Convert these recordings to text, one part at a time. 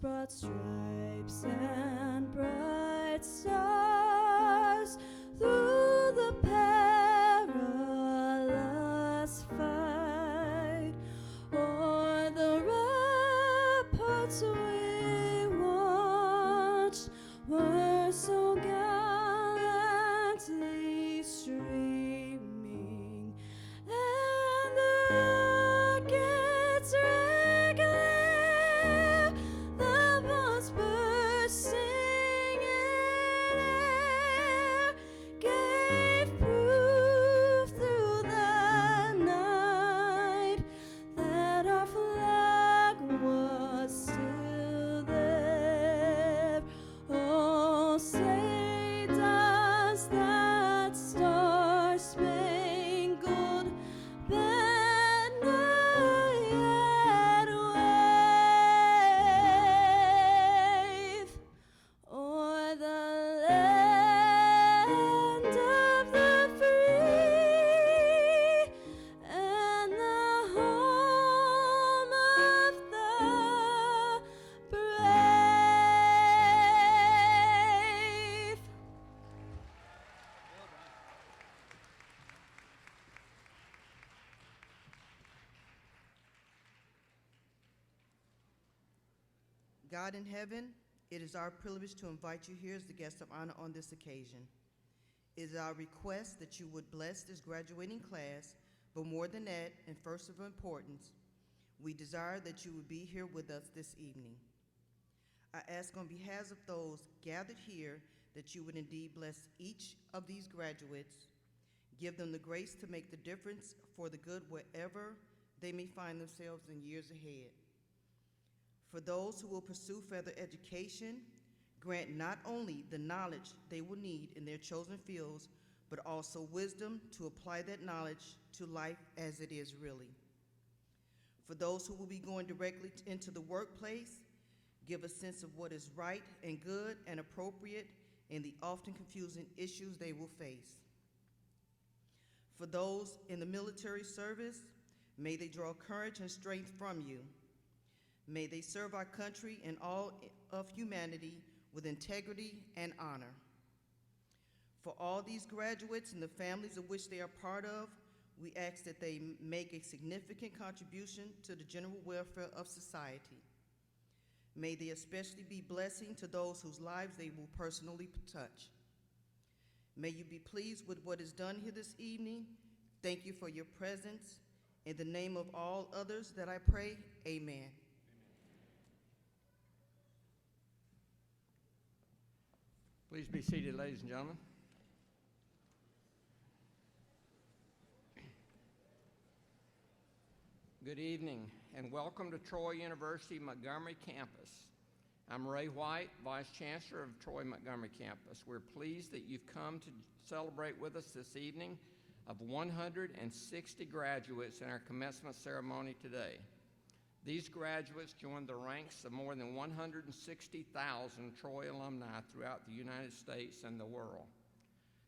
broad stripes and bright stars through the perilous fight, o'er the ramparts we watched were so gallantly streaming, and the rockets regular, the bombs bursting in air, gave proof through the night that our flag was still there. Oh, say does that star-spangled banner yet wave o'er the land of the free and the home of the brave? God in heaven, it is our privilege to invite you here as the guest of honor on this occasion. It is our request that you would bless this graduating class, but more than that, and first of importance, we desire that you would be here with us this evening. I ask on behalf of those gathered here that you would indeed bless each of these graduates, give them the grace to make the difference for the good wherever they may find themselves in years ahead. For those who will pursue further education, grant not only the knowledge they will need in their chosen fields, but also wisdom to apply that knowledge to life as it is really. For those who will be going directly into the workplace, give a sense of what is right and good and appropriate in the often confusing issues they will face. For those in the military service, may they draw courage and strength from you. May they serve our country and all of humanity with integrity and honor. For all these graduates and the families of which they are part of, we ask that they make a significant contribution to the general welfare of society. May they especially be blessing to those whose lives they will personally touch. May you be pleased with what is done here this evening. Thank you for your presence. In the name of all others that I pray, amen. Please be seated, ladies and gentlemen. Good evening, and welcome to Troy University Montgomery Campus. I'm Ray White, Vice Chancellor of Troy Montgomery Campus. We're pleased that you've come to celebrate with us this evening of 160 graduates in our commencement ceremony today. These graduates joined the ranks of more than 160,000 Troy alumni throughout the United States and the world.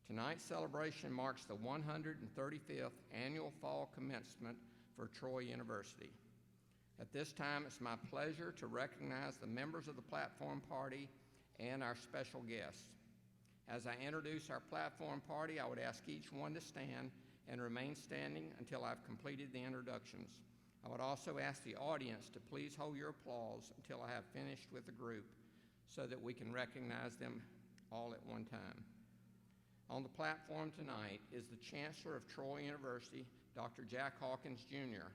Tonight's celebration marks the 135th annual Fall Commencement for Troy University. At this time, it's my pleasure to recognize the members of the platform party and our special guests. As I introduce our platform party, I would ask each one to stand and remain standing until I've completed the introductions. I would also ask the audience to please hold your applause until I have finished with the group so that we can recognize them all at one time. On the platform tonight is the Chancellor of Troy University, Dr. Jack Hawkins Jr.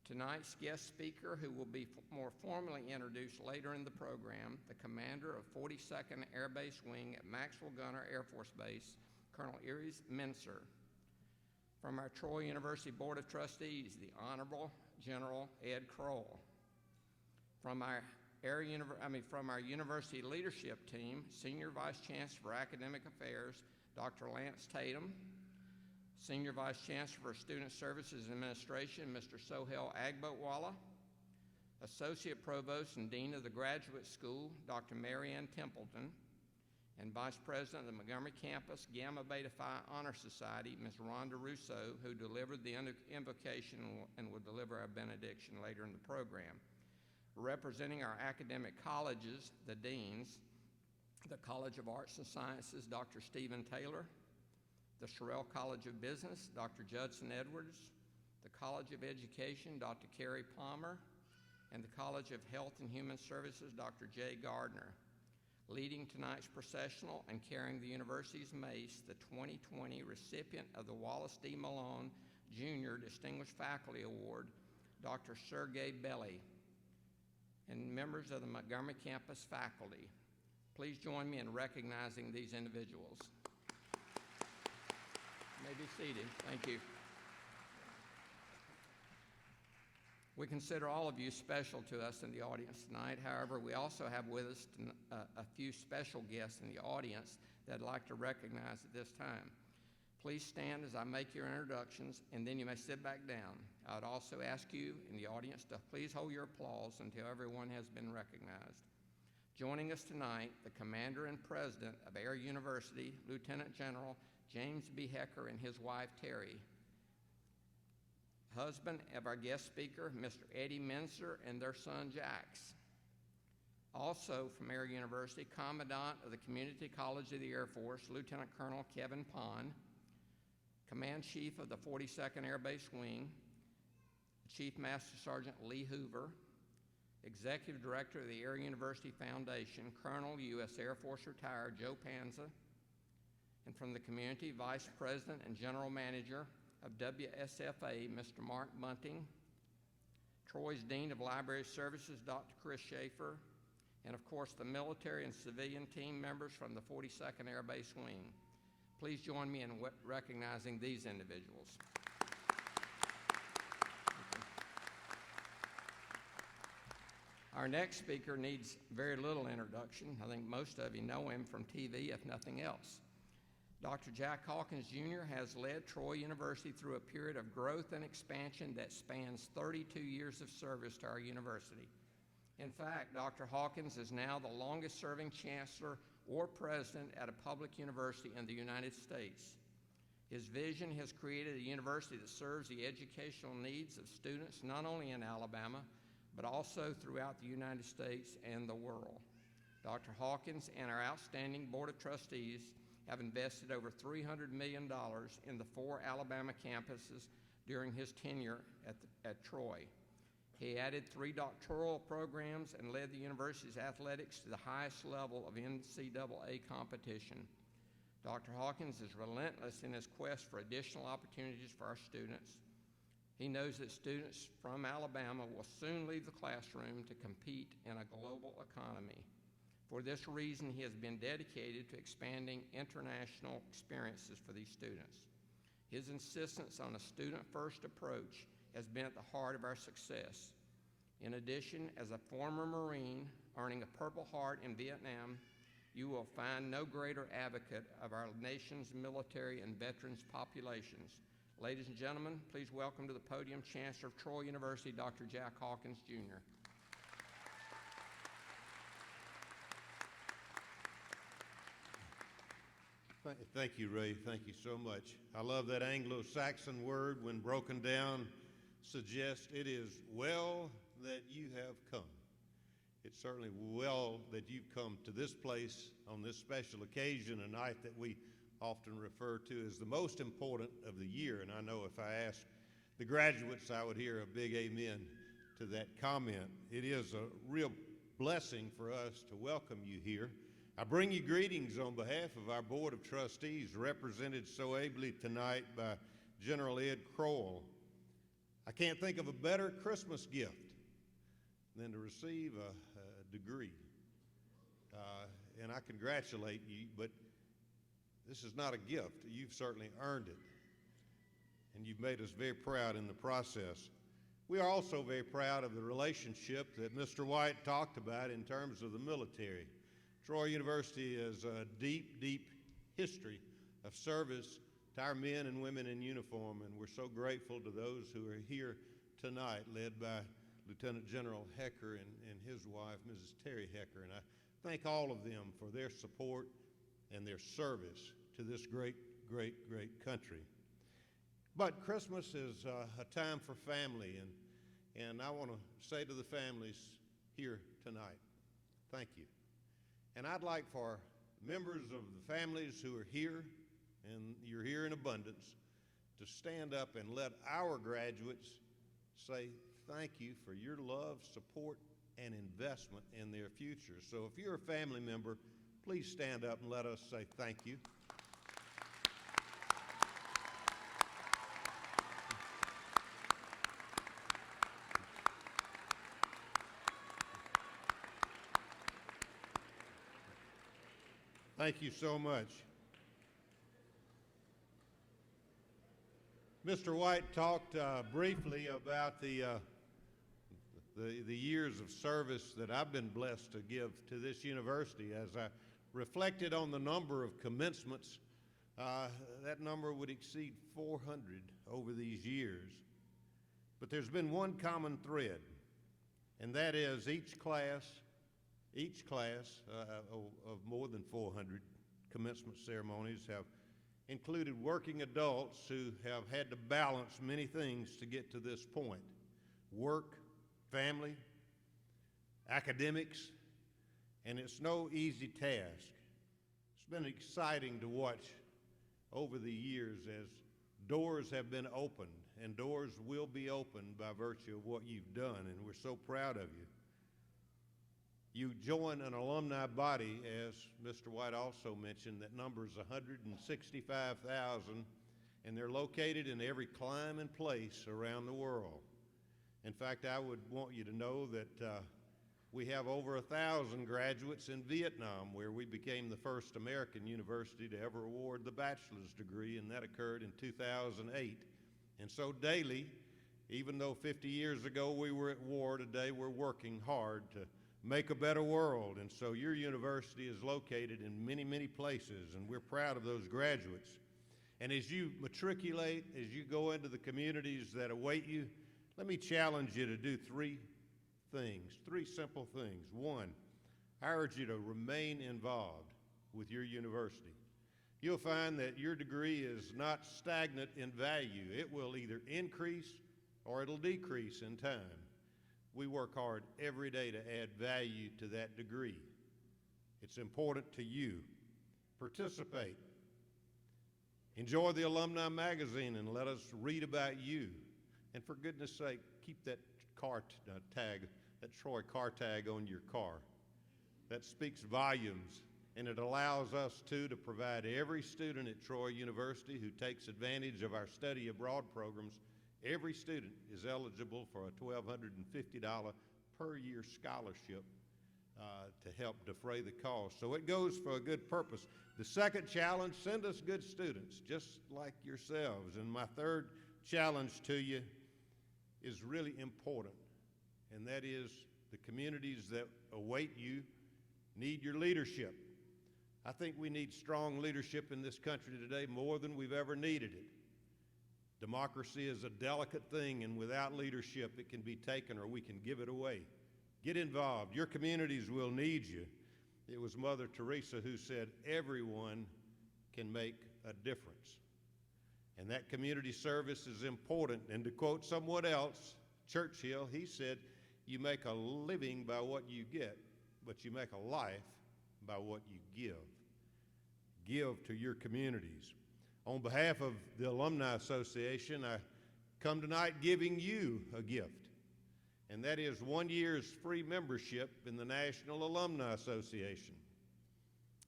Tonight's guest speaker, who will be more formally introduced later in the program, the Commander of 42nd Air Base Wing at Maxwell Gunner Air Force Base, Colonel Eries Menser. From our Troy University Board of Trustees, the Honorable General Ed Kroll. From our University Leadership Team, Senior Vice Chancellor for Academic Affairs, Dr. Lance Tatum. Senior Vice Chancellor for Student Services and Administration, Mr. Sohail Agbotwala. Associate Provost and Dean of the Graduate School, Dr. Marianne Templeton. And Vice President of the Montgomery Campus Gamma Beta Phi Honor Society, Ms. Rhonda Russo, who delivered the invocation and will deliver our benediction later in the program. Representing our academic colleges, the deans, the College of Arts and Sciences, Dr. Stephen Taylor, the Sherrill College of Business, Dr. Judson Edwards, the College of Education, Dr. Carrie Palmer, and the College of Health and Human Services, Dr. Jay Gardner. Leading tonight's processional and carrying the university's mace, the 2020 recipient of the Wallace D. Malone Jr. Distinguished Faculty Award, Dr. Sergey Belly, and members of the Montgomery Campus faculty. Please join me in recognizing these individuals. You may be seated. Thank you. We consider all of you special to us in the audience tonight. However, we also have with us a few special guests in the audience that I'd like to recognize at this time. Please stand as I make your introductions, and then you may sit back down. I would also ask you in the audience to please hold your applause until everyone has been recognized. Joining us tonight, the Commander and President of Aries University, Lieutenant General James B. Hecker and his wife, Terry. Husband of our guest speaker, Mr. Eddie Menser, and their son, Jax. Also from Aries University, Commandant of the Community College of the Air Force, Lieutenant Colonel Kevin Pond, Command Chief of the 42nd Air Base Wing, Chief Master Sergeant Lee Hoover, Executive Director of the Aries University Foundation, Colonel U.S. Air Force Retired Joe Panza, and from the community, Vice President and General Manager of WSFA, Mr. Mark Bunting, Troy's Dean of Library Services, Dr. Chris Schaefer, and of course the military and civilian team members from the 42nd Air Base Wing. Please join me in recognizing these individuals. Our next speaker needs very little introduction. I think most of you know him from TV, if nothing else. Dr. Jack Hawkins Jr. has led Troy University through a period of growth and expansion that spans 32 years of service to our university. In fact, Dr. Hawkins is now the longest-serving chancellor or president at a public university in the United States. His vision has created a university that serves the educational needs of students not only in Alabama, but also throughout the United States and the world. Dr. Hawkins and our outstanding Board of Trustees have invested over $300 million in the 4 Alabama campuses during his tenure at Troy. He added 3 doctoral programs and led the university's athletics to the highest level of NCAA competition. Dr. Hawkins is relentless in his quest for additional opportunities for our students. He knows that students from Alabama will soon leave the classroom to compete in a global economy. For this reason, he has been dedicated to expanding international experiences for these students. His insistence on a student-first approach has been at the heart of our success. In addition, as a former Marine earning a Purple Heart in Vietnam, you will find no greater advocate of our nation's military and veterans populations. Ladies and gentlemen, please welcome to the podium Chancellor of Troy University, Dr. Jack Hawkins Jr. Thank you, Ray. Thank you so much. I love that Anglo-Saxon word, when broken down, suggests it is well that you have come. It's certainly well that you've come to this place on this special occasion, a night that we often refer to as the most important of the year. And I know if I asked the graduates, I would hear a big amen to that comment. It is a real blessing for us to welcome you here. I bring you greetings on behalf of our Board of Trustees, represented so ably tonight by General Ed Crowell. I can't think of a better Christmas gift than to receive a degree. And I congratulate you, but this is not a gift. You've certainly earned it. And you've made us very proud in the process. We are also very proud of the relationship that Mr. White talked about in terms of the military. Troy University has a deep, deep history of service to our men and women in uniform, and we're so grateful to those who are here tonight, led by Lieutenant General Hecker and his wife, Mrs. Terry Hecker. And I thank all of them for their support and their service to this great, great, great country. But Christmas is a time for family, and I want to say to the families, here tonight. Thank you. And I'd like for members of the families who are here, and you're here in abundance, to stand up and let our graduates say thank you for your love, support, and investment in their future. So if you're a family member, please stand up and let us say thank you. Thank you so much. Mr. White talked briefly about the years of service that I've been blessed to give to this university. As I reflected on the number of commencements, that number would exceed 400 over these years. But there's been one common thread, and that is each class of more than 400 commencement ceremonies have included working adults who have had to balance many things to get to this point: work, family, academics, and it's no easy task. It's been exciting to watch over the years as doors have been opened, and doors will be opened by virtue of what you've done, and we're so proud of you. You join an alumni body, as Mr. White also mentioned, that numbers 165,000, and they're located in every clime and place around the world. In fact, I would want you to know that we have over 1,000 graduates in Vietnam, where we became the first American university to ever award the bachelor's degree, and that occurred in 2008. And so daily, even though 50 years ago we were at war, today we're working hard to make a better world. And so your university is located in many, many places, and we're proud of those graduates. And as you matriculate, as you go into the communities that await you, let me challenge you to do three simple things. One, I urge you to remain involved with your university. You'll find that your degree is not stagnant in value. It will either increase or it'll decrease in time. We work hard every day to add value to that degree. It's important to you. Participate. Enjoy the Alumni magazine and let us read about you. And for goodness sake, keep that car tag, that Troy car tag on your car. That speaks volumes, and it allows us to provide every student at Troy University who takes advantage of our study abroad programs. Every student is eligible for a $1,250 per year scholarship to help defray the cost. So it goes for a good purpose. The second challenge, send us good students, just like yourselves. And my third challenge to you is really important, and that is the communities that await you need your leadership. I think we need strong leadership in this country today more than we've ever needed it. Democracy is a delicate thing, and without leadership, it can be taken or we can give it away. Get involved. Your communities will need you. It was Mother Teresa who said, everyone can make a difference. And that community service is important. And to quote someone else, Churchill, he said, you make a living by what you get, but you make a life by what you give. Give to your communities. On behalf of the Alumni Association, I come tonight giving you a gift, and that is 1 year's free membership in the National Alumni Association.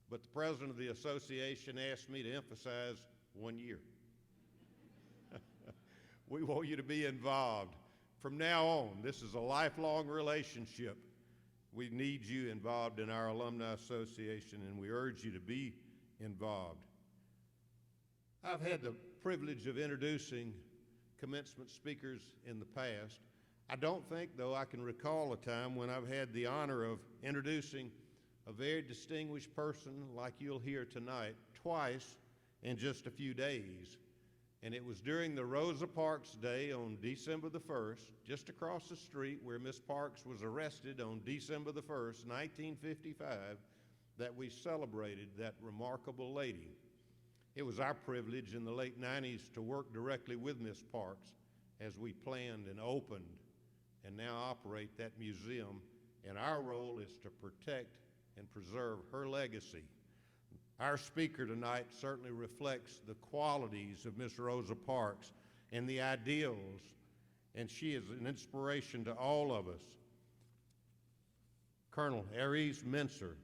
But the president of the association asked me to emphasize 1 year. We want you to be involved. From now on, this is a lifelong relationship. We need you involved in our Alumni Association, and we urge you to be involved. I've had the privilege of introducing commencement speakers in the past. I don't think, though, I can recall a time when I've had the honor of introducing a very distinguished person like you'll hear tonight twice in just a few days. And it was during the Rosa Parks Day on December the 1st, just across the street where Miss Parks was arrested on December the 1st, 1955, that we celebrated that remarkable lady. It was our privilege in the late 90s to work directly with Miss Parks as we planned and opened and now operate that museum and our role is to protect and preserve her legacy. Our speaker tonight certainly reflects the qualities of Miss Rosa Parks and the ideals, and she is an inspiration to all of us. Colonel Aries Menser.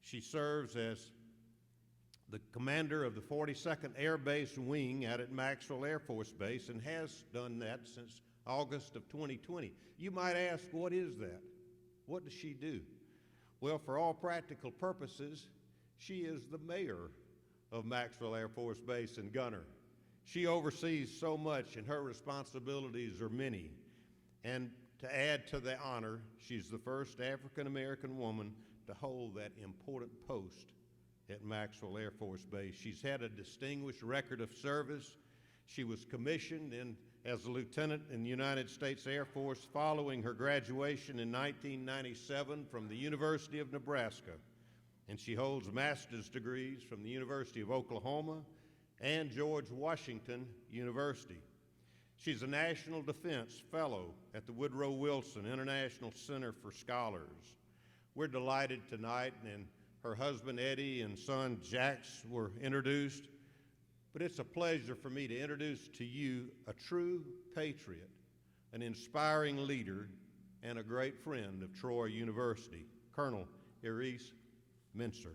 She serves as the commander of the 42nd Air Base Wing out at Maxwell Air Force Base and has done that since August of 2020. You might ask, what is that? What does she do? Well, for all practical purposes, she is the mayor of Maxwell Air Force Base in Gunner. She oversees so much, and her responsibilities are many. And to add to the honor, she's the first African-American woman to hold that important post at Maxwell Air Force Base. She's had a distinguished record of service. She was commissioned as a lieutenant in the United States Air Force following her graduation in 1997 from the University of Nebraska. And she holds master's degrees from the University of Oklahoma and George Washington University. She's a National Defense Fellow at the Woodrow Wilson International Center for Scholars. We're delighted tonight, and her husband Eddie and son Jax were introduced, but it's a pleasure for me to introduce to you a true patriot, an inspiring leader, and a great friend of Troy University, Colonel Eries Menser.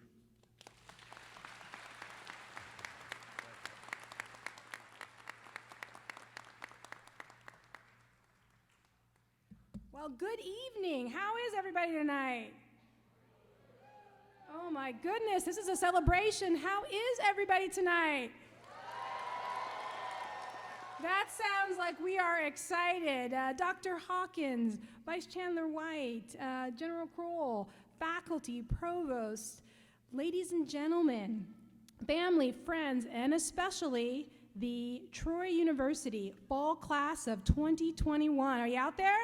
Well, good evening. How is everybody tonight? Oh my goodness, this is a celebration. How is everybody tonight? That sounds like we are excited. Dr. Hawkins, Vice Chancellor White, General Kroll, faculty, provost, ladies and gentlemen, family, friends, and especially the Troy University Fall Class of 2021. Are you out there?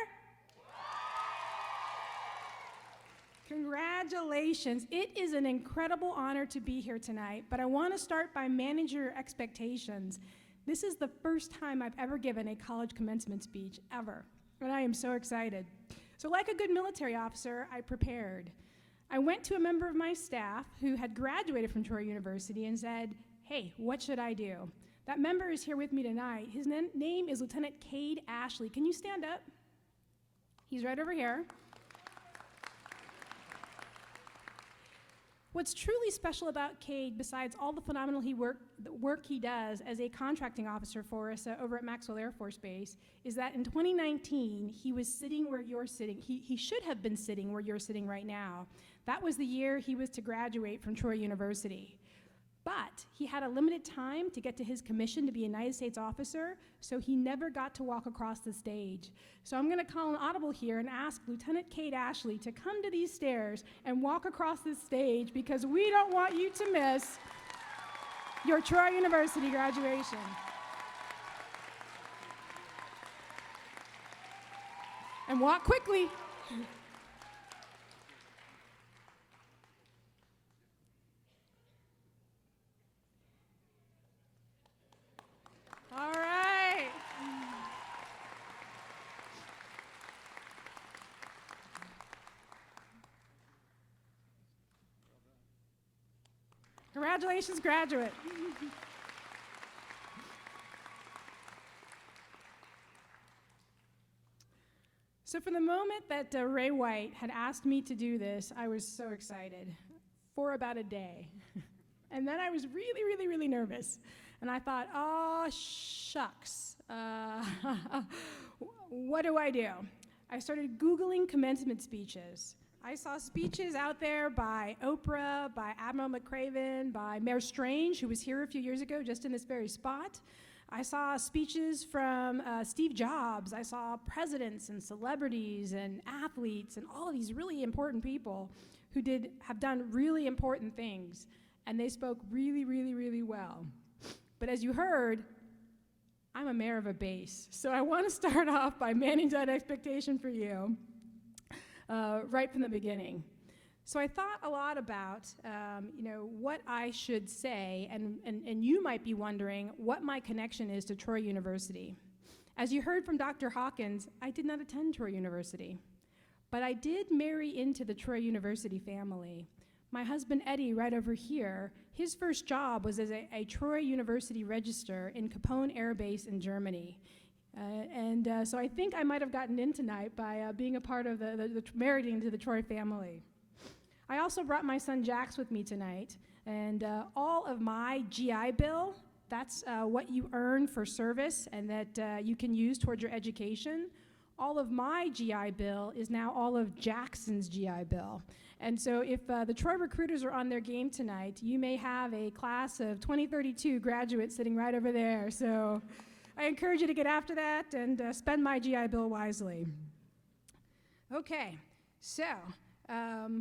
Congratulations. It is an incredible honor to be here tonight, but I want to start by managing your expectations. This is the first time I've ever given a college commencement speech, ever, and I am so excited. So like a good military officer, I prepared. I went to a member of my staff who had graduated from Troy University and said, hey, what should I do? That member is here with me tonight. His name is Lieutenant Cade Ashley. Can you stand up? He's right over here. What's truly special about Cade, besides all the phenomenal work he does as a contracting officer for us over at Maxwell Air Force Base, is that in 2019, he was sitting where you're sitting. He should have been sitting where you're sitting right now. That was the year he was to graduate from Troy University. But he had a limited time to get to his commission to be a United States officer, so he never got to walk across the stage. So I'm gonna call an audible here and ask Lieutenant Cade Ashley to come to these stairs and walk across this stage, because we don't want you to miss your Troy University graduation. And walk quickly. All right. Congratulations, graduate. So from the moment that Ray White had asked me to do this, I was so excited for about a day. And then I was really, really, really nervous. And I thought, oh, shucks, what do I do? I started Googling commencement speeches. I saw speeches out there by Oprah, by Admiral McCraven, by Mayor Strange, who was here a few years ago just in this very spot. I saw speeches from Steve Jobs. I saw presidents and celebrities and athletes and all of these really important people who have done really important things. And they spoke really, really, really well. But as you heard, I'm a mayor of a base. So I want to start off by managing that expectation for you right from the beginning. So I thought a lot about what I should say, and you might be wondering what my connection is to Troy University. As you heard from Dr. Hawkins, I did not attend Troy University. but I did marry into the Troy University family. My husband, Eddie, right over here, his first job was as a Troy University register in Capone Air Base in Germany. So I think I might have gotten in tonight by being a part of the married into the Troy family. I also brought my son Jax with me tonight, and all of my GI Bill, that's what you earn for service and that you can use towards your education. All of my GI Bill is now all of Jackson's GI Bill. And so if the Troy recruiters are on their game tonight, you may have a class of 2032 graduates sitting right over there. So I encourage you to get after that and spend my GI Bill wisely. Okay, so now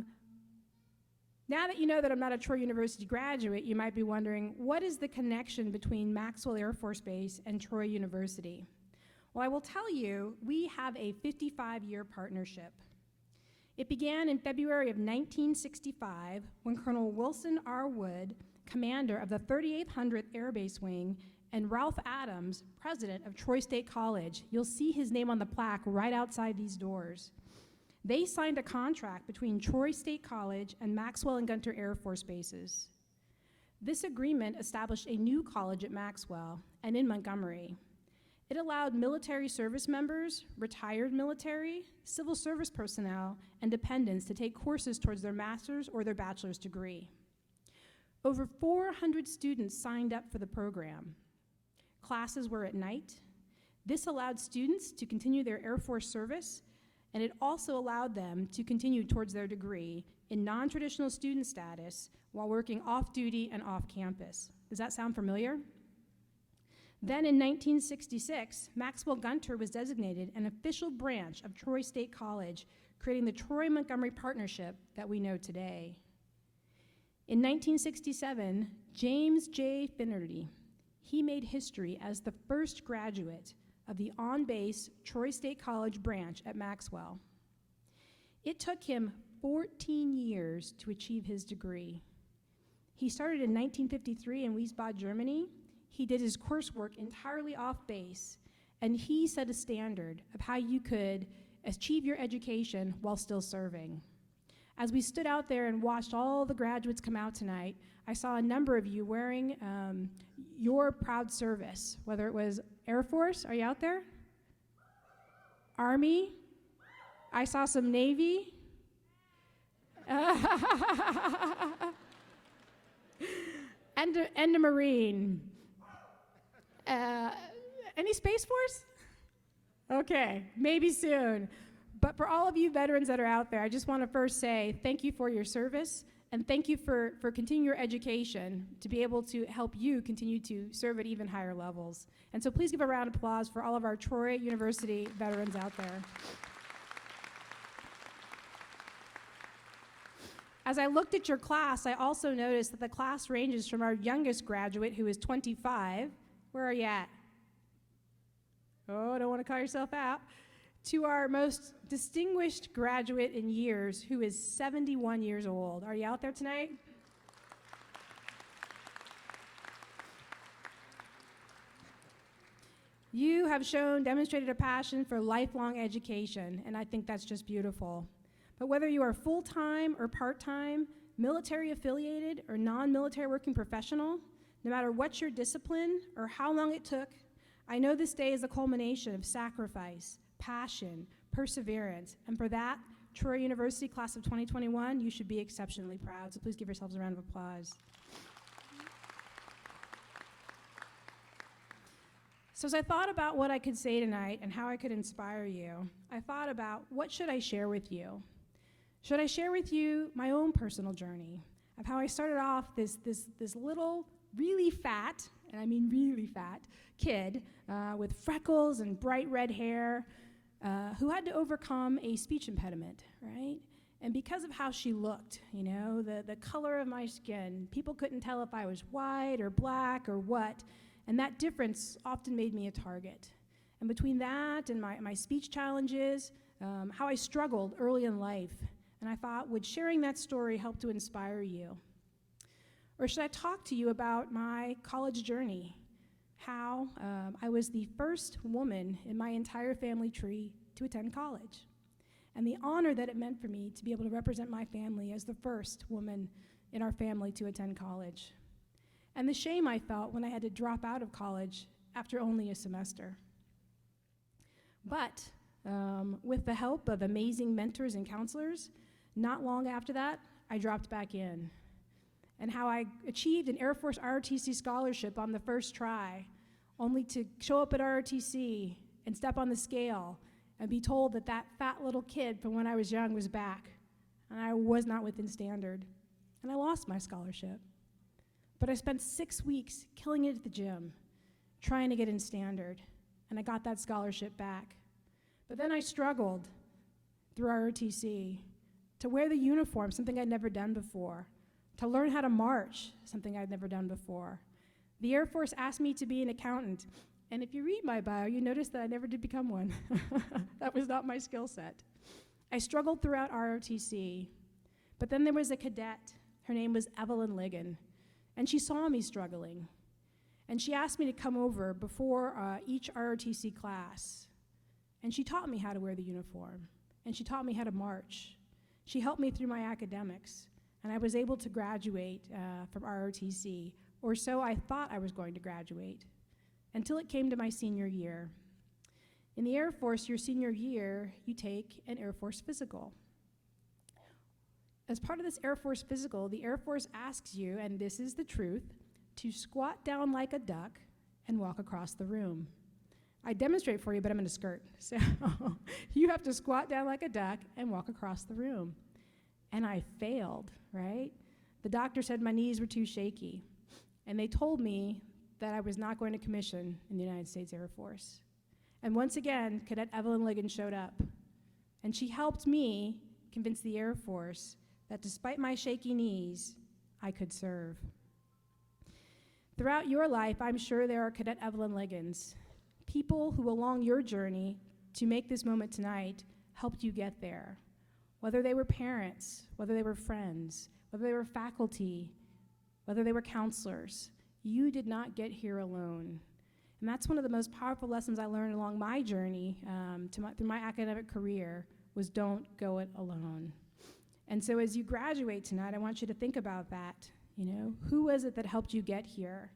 that you know that I'm not a Troy University graduate, you might be wondering, what is the connection between Maxwell Air Force Base and Troy University? Well, I will tell you, we have a 55-year partnership. It began in February of 1965 when Colonel Wilson R. Wood, commander of the 3800th Air Base Wing, and Ralph Adams, president of Troy State College, you'll see his name on the plaque right outside these doors. They signed a contract between Troy State College and Maxwell and Gunter Air Force Bases. This agreement established a new college at Maxwell and in Montgomery. It allowed military service members, retired military, civil service personnel, and dependents to take courses towards their master's or their bachelor's degree. Over 400 students signed up for the program. Classes were at night. This allowed students to continue their Air Force service, and it also allowed them to continue towards their degree in non-traditional student status while working off-duty and off-campus. Does that sound familiar? Then in 1966, Maxwell Gunter was designated an official branch of Troy State College, creating the Troy-Montgomery partnership that we know today. In 1967, James J. Finnerty, he made history as the first graduate of the on-base Troy State College branch at Maxwell. It took him 14 years to achieve his degree. He started in 1953 in Wiesbaden, Germany. He did his coursework entirely off base, and he set a standard of how you could achieve your education while still serving. As we stood out there and watched all the graduates come out tonight, I saw a number of you wearing your proud service, whether it was Air Force, are you out there? Army, I saw some Navy. and a Marine. Any Space Force? Okay, maybe soon. But for all of you veterans that are out there, I just want to first say thank you for your service, and thank you for continuing your education to be able to help you continue to serve at even higher levels. And so please give a round of applause for all of our Troy University veterans out there. As I looked at your class, I also noticed that the class ranges from our youngest graduate, who is 25. Where are you at? Oh, don't want to call yourself out. To our most distinguished graduate in years, who is 71 years old. Are you out there tonight? You have demonstrated a passion for lifelong education, and I think that's just beautiful. But whether you are full-time or part-time, military affiliated or non-military working professional, no matter what your discipline or how long it took, I know this day is a culmination of sacrifice, passion, perseverance, and for that, Troy University class of 2021, you should be exceptionally proud. So please give yourselves a round of applause. So as I thought about what I could say tonight and how I could inspire you, I thought about what should I share with you? Should I share with you my own personal journey of how I started off this little, really fat, and I mean really fat, kid with freckles and bright red hair who had to overcome a speech impediment, right? And because of how she looked, you know, the color of my skin, people couldn't tell if I was white or black or what, and that difference often made me a target. And between that and my speech challenges, how I struggled early in life, and I thought, would sharing that story help to inspire you? Or should I talk to you about my college journey? How I was the first woman in my entire family tree to attend college. and the honor that it meant for me to be able to represent my family as the first woman in our family to attend college, and the shame I felt when I had to drop out of college after only a semester. But with the help of amazing mentors and counselors, not long after that, I dropped back in. And how I achieved an Air Force ROTC scholarship on the first try, only to show up at ROTC and step on the scale and be told that that fat little kid from when I was young was back, and I was not within standard, and I lost my scholarship. But I spent 6 weeks killing it at the gym, trying to get in standard, and I got that scholarship back. But then I struggled through ROTC to wear the uniform, something I'd never done before, to learn how to march, something I'd never done before. The Air Force asked me to be an accountant, and if you read my bio, you notice that I never did become one. That was not my skill set. I struggled throughout ROTC, but then there was a cadet. Her name was Evelyn Ligon, and she saw me struggling, and she asked me to come over before each ROTC class, and she taught me how to wear the uniform, and she taught me how to march. She helped me through my academics, and I was able to graduate from ROTC, or so I thought I was going to graduate, until it came to my senior year. In the Air Force, your senior year, you take an Air Force physical. As part of this Air Force physical, the Air Force asks you, and this is the truth, to squat down like a duck and walk across the room. I demonstrate for you, but I'm in a skirt. So you have to squat down like a duck and walk across the room. And I failed, right? The doctor said my knees were too shaky. And they told me that I was not going to commission in the United States Air Force. And once again, Cadet Evelyn Ligon showed up. And she helped me convince the Air Force that despite my shaky knees, I could serve. Throughout your life, I'm sure there are Cadet Evelyn Ligons, people who along your journey to make this moment tonight helped you get there. Whether they were parents, whether they were friends, whether they were faculty, whether they were counselors, you did not get here alone. And that's one of the most powerful lessons I learned along my journey through my academic career was don't go it alone. And so as you graduate tonight, I want you to think about that. You know, who was it that helped you get here?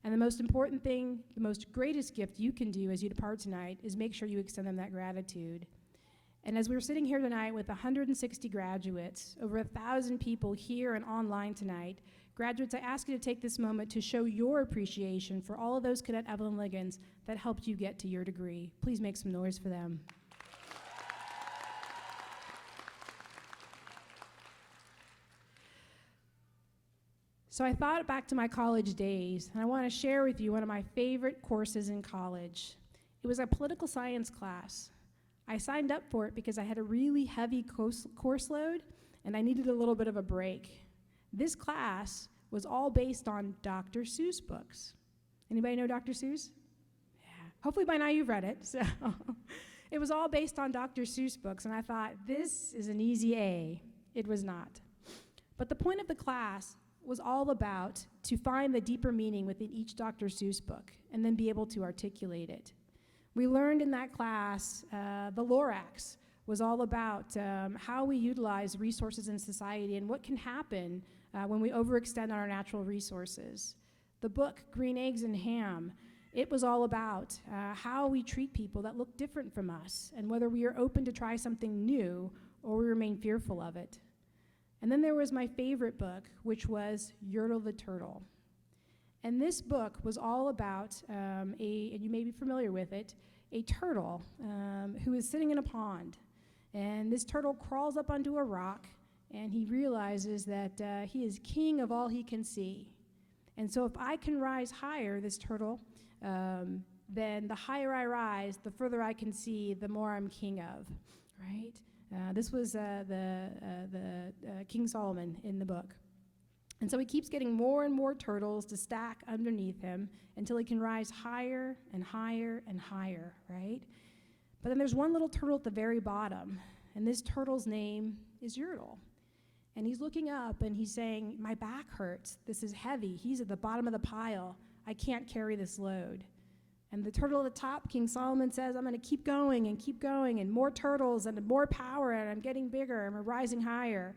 And the most important thing, the most greatest gift you can do as you depart tonight is make sure you extend them that gratitude. And as we're sitting here tonight with 160 graduates, over 1,000 people here and online tonight, graduates, I ask you to take this moment to show your appreciation for all of those Cadet Evelyn Ligons that helped you get to your degree. Please make some noise for them. So I thought back to my college days, and I want to share with you one of my favorite courses in college. It was a political science class. I signed up for it because I had a really heavy course load, and I needed a little bit of a break. This class was all based on Dr. Seuss books. Anybody know Dr. Seuss? Yeah. Hopefully by now you've read it. So it was all based on Dr. Seuss books, and I thought, this is an easy A. It was not. But the point of the class was all about to find the deeper meaning within each Dr. Seuss book and then be able to articulate it. We learned in that class, the Lorax was all about how we utilize resources in society and what can happen when we overextend on our natural resources. The book, Green Eggs and Ham, it was all about how we treat people that look different from us and whether we are open to try something new or we remain fearful of it. And then there was my favorite book, which was Yertle the Turtle. And this book was all about, and you may be familiar with it, a turtle who is sitting in a pond. And this turtle crawls up onto a rock, and he realizes that he is king of all he can see. And so if I can rise higher, this turtle, then the higher I rise, the further I can see, the more I'm king of, right? This was the King Solomon in the book. And so he keeps getting more and more turtles to stack underneath him until he can rise higher and higher and higher, right? But then there's one little turtle at the very bottom, and this turtle's name is Yertle. And he's looking up and he's saying, my back hurts, this is heavy, he's at the bottom of the pile, I can't carry this load. And the turtle at the top, King Solomon says, I'm going to keep going, and more turtles, and more power, and I'm getting bigger, and we're rising higher.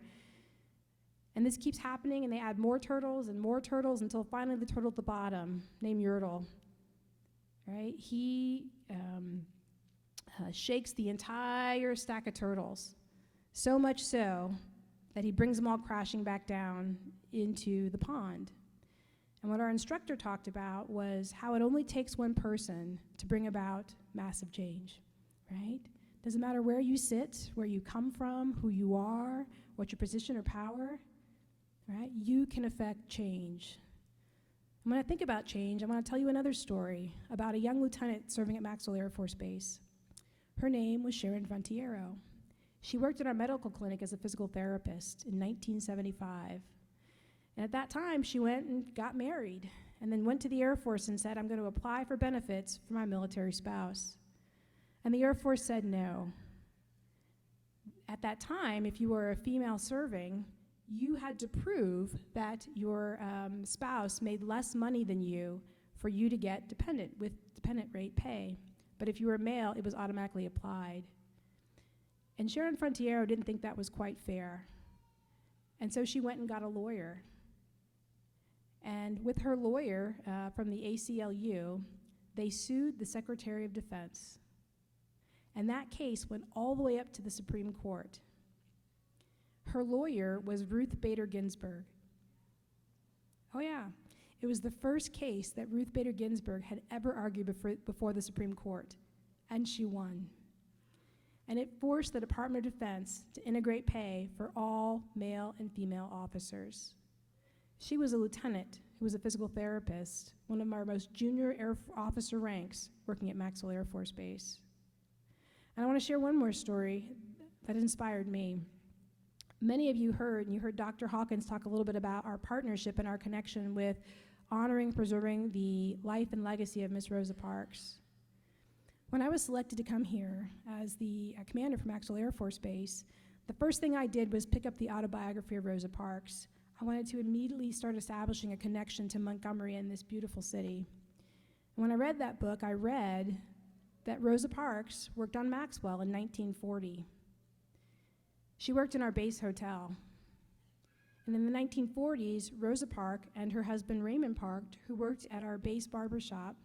And this keeps happening, and they add more turtles until finally the turtle at the bottom, named Yertle, right? He shakes the entire stack of turtles, so much so that he brings them all crashing back down into the pond. And what our instructor talked about was how it only takes one person to bring about massive change, right? Doesn't matter where you sit, where you come from, who you are, what your position or power, right? You can affect change. And when I think about change, I want to tell you another story about a young lieutenant serving at Maxwell Air Force Base. Her name was Sharon Frontiero. She worked in our medical clinic as a physical therapist in 1975. And at that time, she went and got married and then went to the Air Force and said, I'm going to apply for benefits for my military spouse. And the Air Force said no. At that time, if you were a female serving, you had to prove that your spouse made less money than you for you to get dependent rate pay. But if you were a male, it was automatically applied. And Sharon Frontiero didn't think that was quite fair. And so she went and got a lawyer. And with her lawyer from the ACLU, they sued the Secretary of Defense. And that case went all the way up to the Supreme Court. Her lawyer was Ruth Bader Ginsburg. Oh yeah, it was the first case that Ruth Bader Ginsburg had ever argued before the Supreme Court, and she won. And it forced the Department of Defense to integrate pay for all male and female officers. She was a lieutenant who was a physical therapist, one of our most junior air officer ranks, working at Maxwell Air Force Base. And I want to share one more story that inspired me. Many of you heard Dr. Hawkins talk a little bit about our partnership and our connection with honoring, preserving the life and legacy of Miss Rosa Parks. When I was selected to come here as the commander for Maxwell Air Force Base, the first thing I did was pick up the Autobiography of Rosa Parks. I wanted to immediately start establishing a connection to Montgomery and this beautiful city. And when I read that book, I read that Rosa Parks worked on Maxwell in 1940. She worked in our base hotel. And in the 1940s, Rosa Parks and her husband Raymond Parks, who worked at our base barbershop,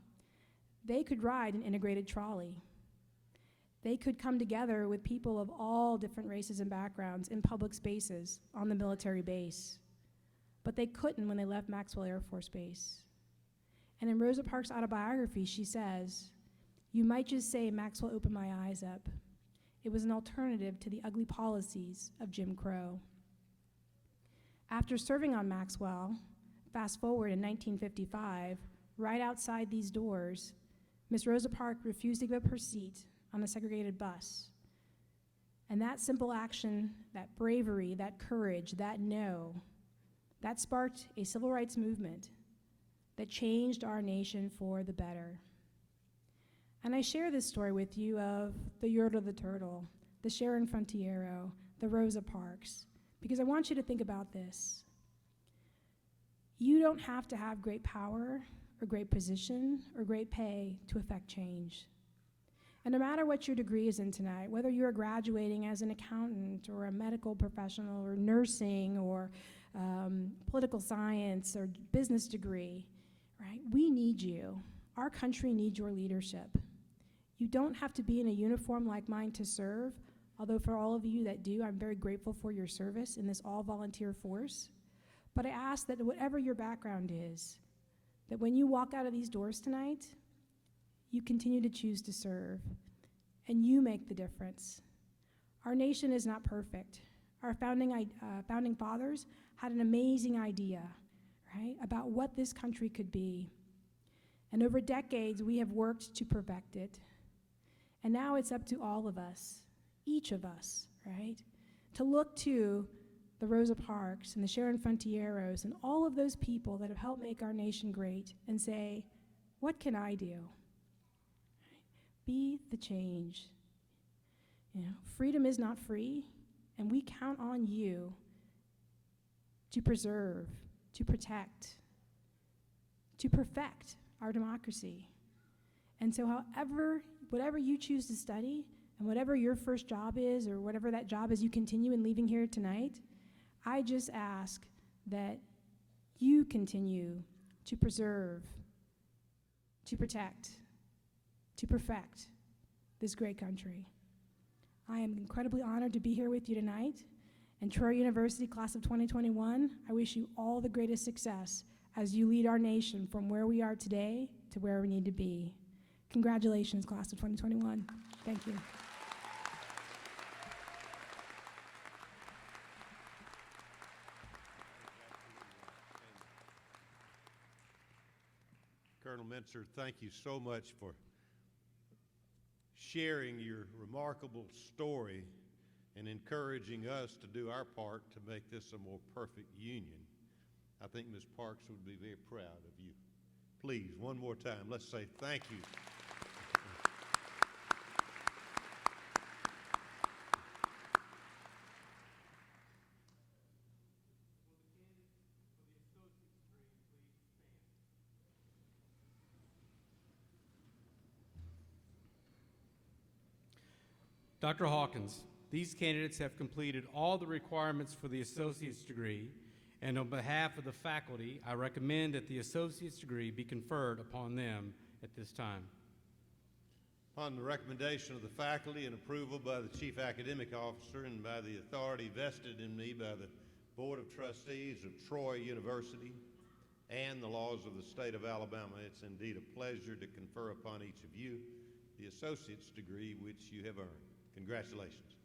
they could ride an integrated trolley. They could come together with people of all different races and backgrounds in public spaces on the military base. But they couldn't when they left Maxwell Air Force Base. And in Rosa Parks' autobiography, she says, "You might just say Maxwell opened my eyes up. It was an alternative to the ugly policies of Jim Crow." After serving on Maxwell, fast forward in 1955, right outside these doors, Miss Rosa Parks refused to give up her seat on a segregated bus. And that simple action, that bravery, that courage, that no, that sparked a civil rights movement that changed our nation for the better. And I share this story with you of the Yertle the Turtle, the Sharon Frontiero, the Rosa Parks, because I want you to think about this. You don't have to have great power or great position or great pay to affect change. And no matter what your degree is in tonight, whether you're graduating as an accountant or a medical professional or nursing or political science or business degree, right? We need you. Our country needs your leadership. You don't have to be in a uniform like mine to serve, although for all of you that do, I'm very grateful for your service in this all-volunteer force. But I ask that whatever your background is, that when you walk out of these doors tonight, you continue to choose to serve, and you make the difference. Our nation is not perfect. Our founding fathers had an amazing idea, right, about what this country could be. And over decades, we have worked to perfect it. And now it's up to all of us, each of us, right, to look to the Rosa Parks and the Sharon Frontieros and all of those people that have helped make our nation great and say, what can I do? Be the change. You know, freedom is not free, and we count on you to preserve, to protect, to perfect our democracy. And so whatever you choose to study, and whatever your first job is, or whatever that job is you continue in leaving here tonight, I just ask that you continue to preserve, to protect, to perfect this great country. I am incredibly honored to be here with you tonight. And Troy University, class of 2021, I wish you all the greatest success as you lead our nation from where we are today to where we need to be. Congratulations, class of 2021. Thank you. Colonel Menser, thank you so much for sharing your remarkable story and encouraging us to do our part to make this a more perfect union. I think Ms. Parks would be very proud of you. Please, one more time, let's say thank you. Dr. Hawkins, these candidates have completed all the requirements for the associate's degree, and on behalf of the faculty, I recommend that the associate's degree be conferred upon them at this time. Upon the recommendation of the faculty and approval by the Chief Academic Officer and by the authority vested in me by the Board of Trustees of Troy University and the laws of the state of Alabama, it's indeed a pleasure to confer upon each of you the associate's degree which you have earned. Congratulations.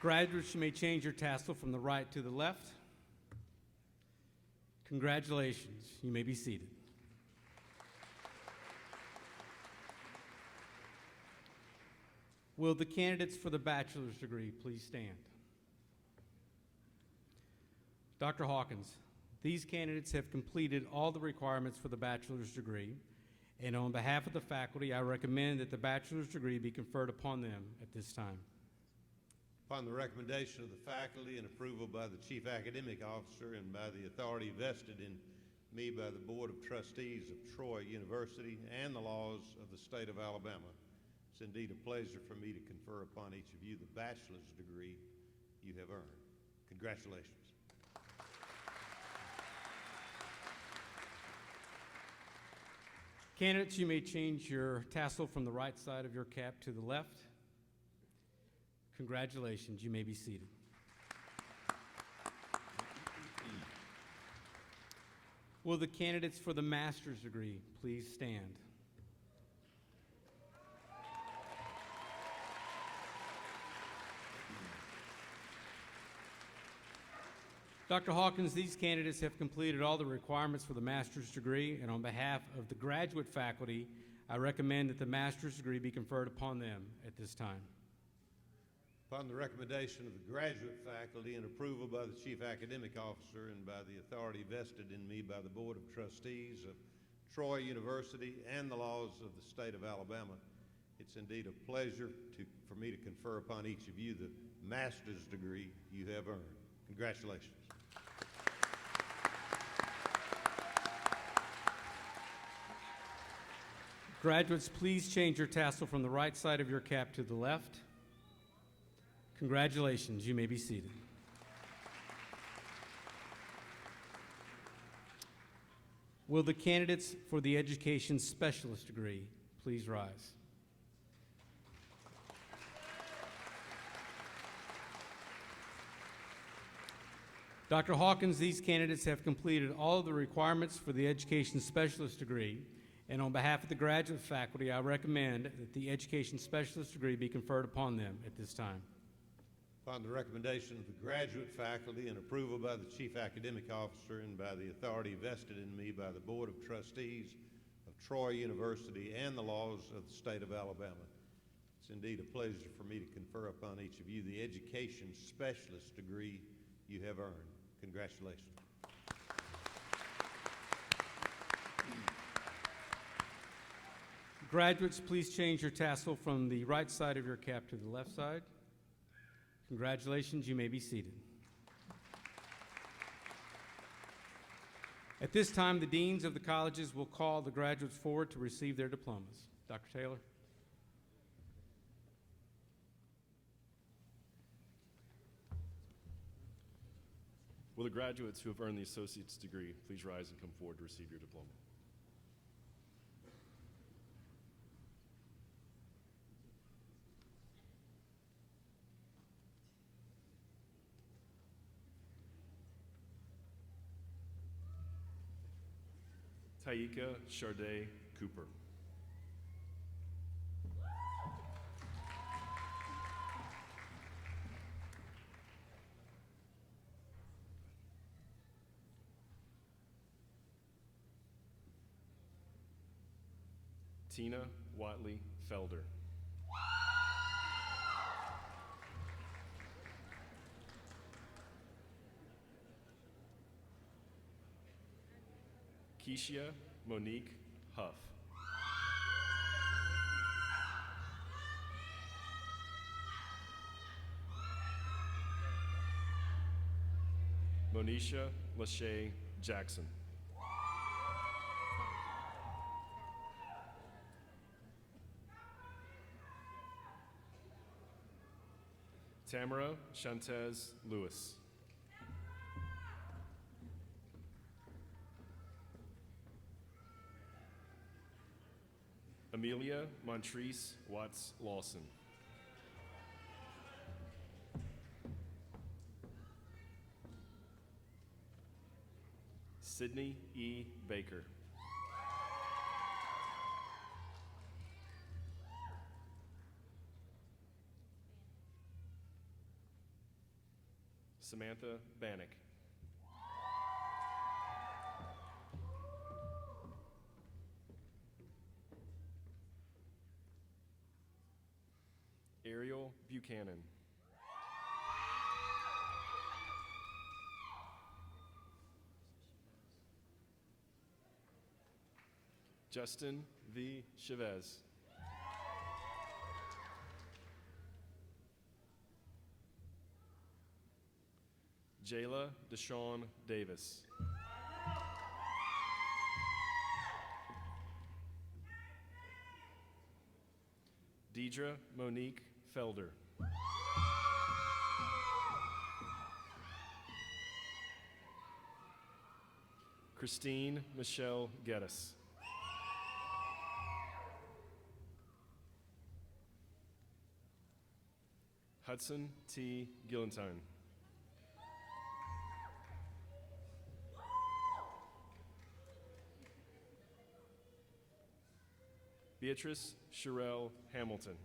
Graduates, you may change your tassel from the right to the left. Congratulations. You may be seated. Will the candidates for the bachelor's degree please stand? Dr. Hawkins, these candidates have completed all the requirements for the bachelor's degree, and on behalf of the faculty, I recommend that the bachelor's degree be conferred upon them at this time. Upon the recommendation of the faculty and approval by the Chief Academic Officer and by the authority vested in me by the Board of Trustees of Troy University and the laws of the state of Alabama, it's indeed a pleasure for me to confer upon each of you the bachelor's degree you have earned. Congratulations. Candidates, you may change your tassel from the right side of your cap to the left. Congratulations, you may be seated. Will the candidates for the master's degree please stand? Dr. Hawkins, these candidates have completed all the requirements for the master's degree, and on behalf of the graduate faculty, I recommend that the master's degree be conferred upon them at this time. Upon the recommendation of the graduate faculty and approval by the Chief Academic Officer and by the authority vested in me by the Board of Trustees of Troy University and the laws of the state of Alabama, it's indeed a pleasure for me to confer upon each of you the master's degree you have earned. Congratulations. Graduates, please change your tassel from the right side of your cap to the left. Congratulations, you may be seated. Will the candidates for the education specialist degree please rise? Dr. Hawkins, these candidates have completed all of the requirements for the education specialist degree, and on behalf of the graduate faculty, I recommend that the education specialist degree be conferred upon them at this time. Upon the recommendation of the graduate faculty and approval by the Chief Academic Officer and by the authority vested in me by the Board of Trustees of Troy University and the laws of the state of Alabama, it's indeed a pleasure for me to confer upon each of you the education specialist degree you have earned. Congratulations. Graduates, please change your tassel from the right side of your cap to the left side. Congratulations, you may be seated. At this time, the deans of the colleges will call the graduates forward to receive their diplomas. Dr. Taylor. Will the graduates who have earned the associate's degree please rise and come forward to receive your diploma? Taika Charday Cooper. Tina Watley Felder. Keisha Monique Huff. Monisha Lachey Jackson. Tamara Shantez Lewis. Amelia Montrese Watts Lawson. Sydney E. Baker. Samantha Bannock. Ariel Buchanan. Justin V. Chavez. Jayla Deshawn Davis. Deidre Monique Felder. Christine Michelle Geddes. Hudson T. Gillentine. Beatrice Sherelle Hamilton.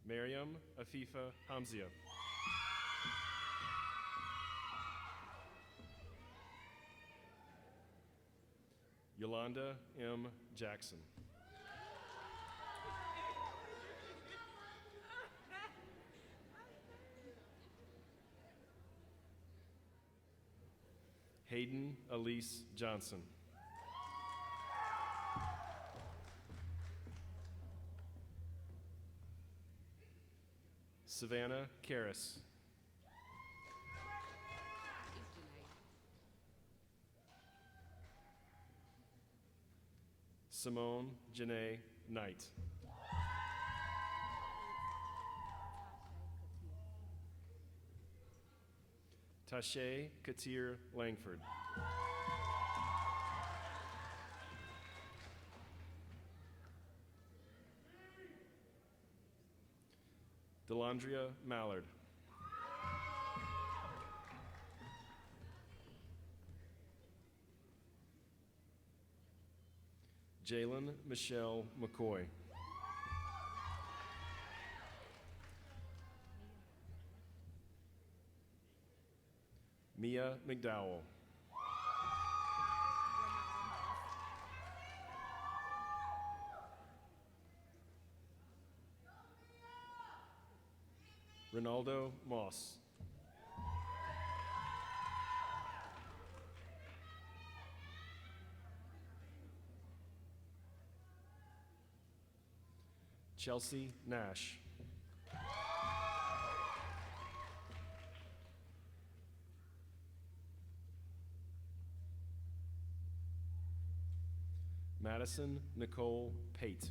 Miriam Afifa Hamzia. Yolanda M. Jackson. Hayden Elise Johnson. Savannah Karras. Simone Janae Knight. Tashay Katir Langford. Delandria Mallard. Jalen Michelle McCoy. Mia McDowell. Ronaldo Moss. Chelsea Nash. Madison Nicole Pate.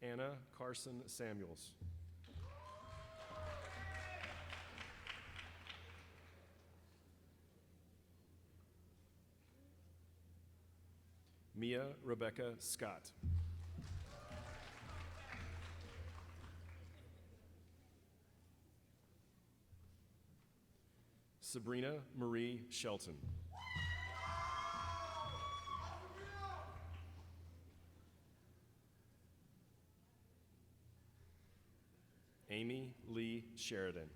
Anna Carson Samuels. Mia Rebecca Scott. Sabrina Marie Shelton. Amy Lee Sheridan.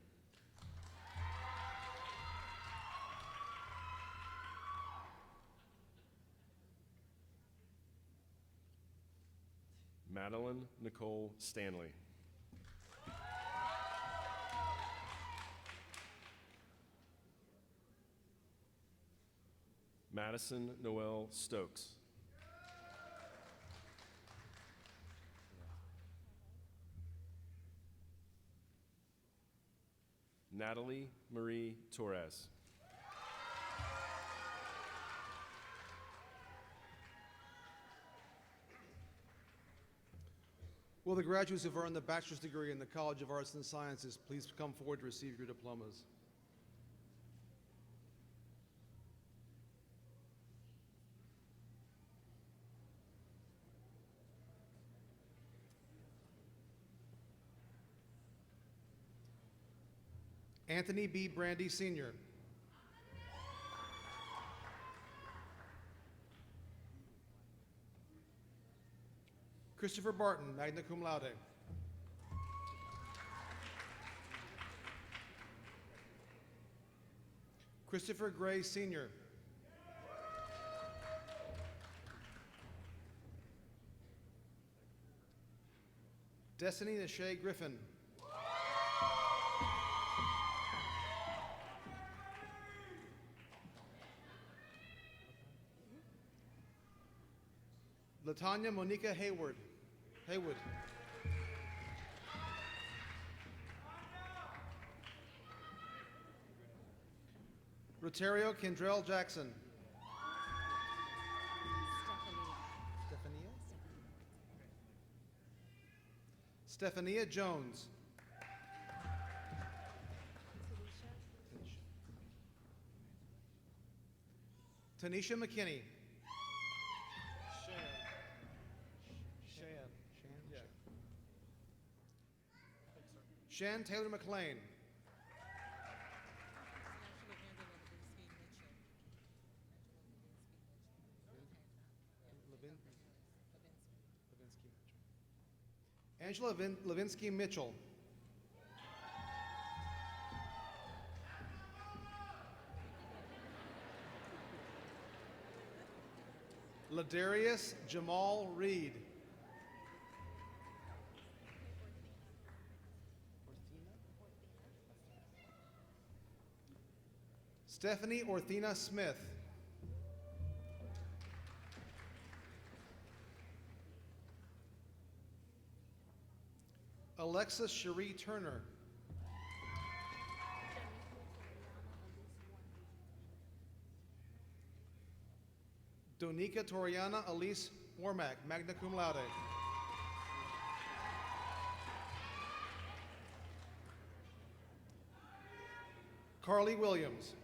Madeline Nicole Stanley. Madison Noel Stokes. Natalie Marie Torres. Will the graduates who've earned the bachelor's degree in the College of Arts and Sciences please come forward to receive your diplomas? Anthony B. Brandy, Sr. Christopher Barton, magna cum laude. Christopher Gray, Sr. Destiny Nashay Griffin. Latanya Monica Haywood. Rotario Kendrell Jackson. Stephania Jones. Tanisha McKinney. Shan Taylor McLean. Angela Levinsky Mitchell. Ladarius Jamal Reed. Stephanie Orthina Smith. Alexis Cherie Turner. Donika Toriana Elise Wormack, magna cum laude. Carly Williams.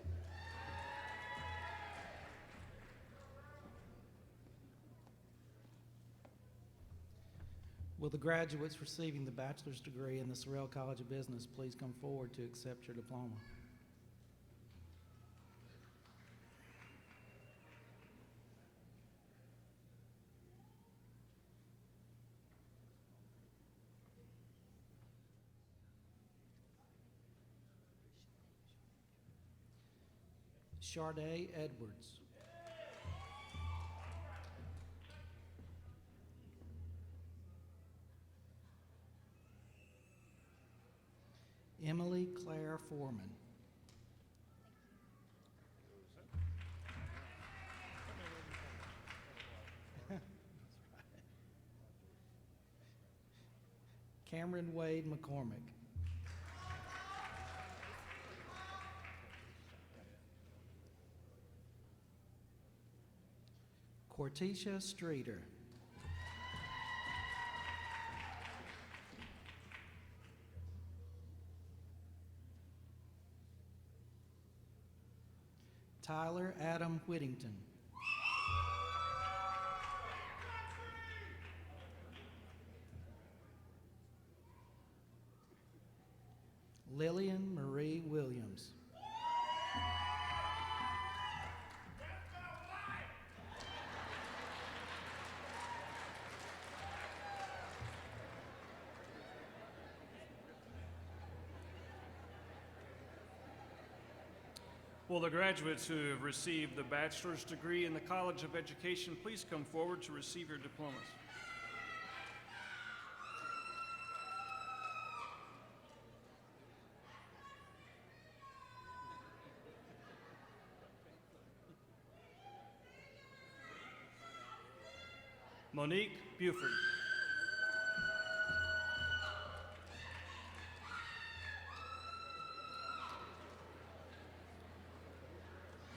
Will the graduates receiving the bachelor's degree in the Sorrell College of Business please come forward to accept your diploma? Sharday Edwards. Emily Claire Foreman. Cameron Wade McCormick. Cortesia Streeter. Tyler Adam Whittington. Lillian Marie Williams. Will the graduates who have received the bachelor's degree in the College of Education please come forward to receive your diplomas? Monique Buford.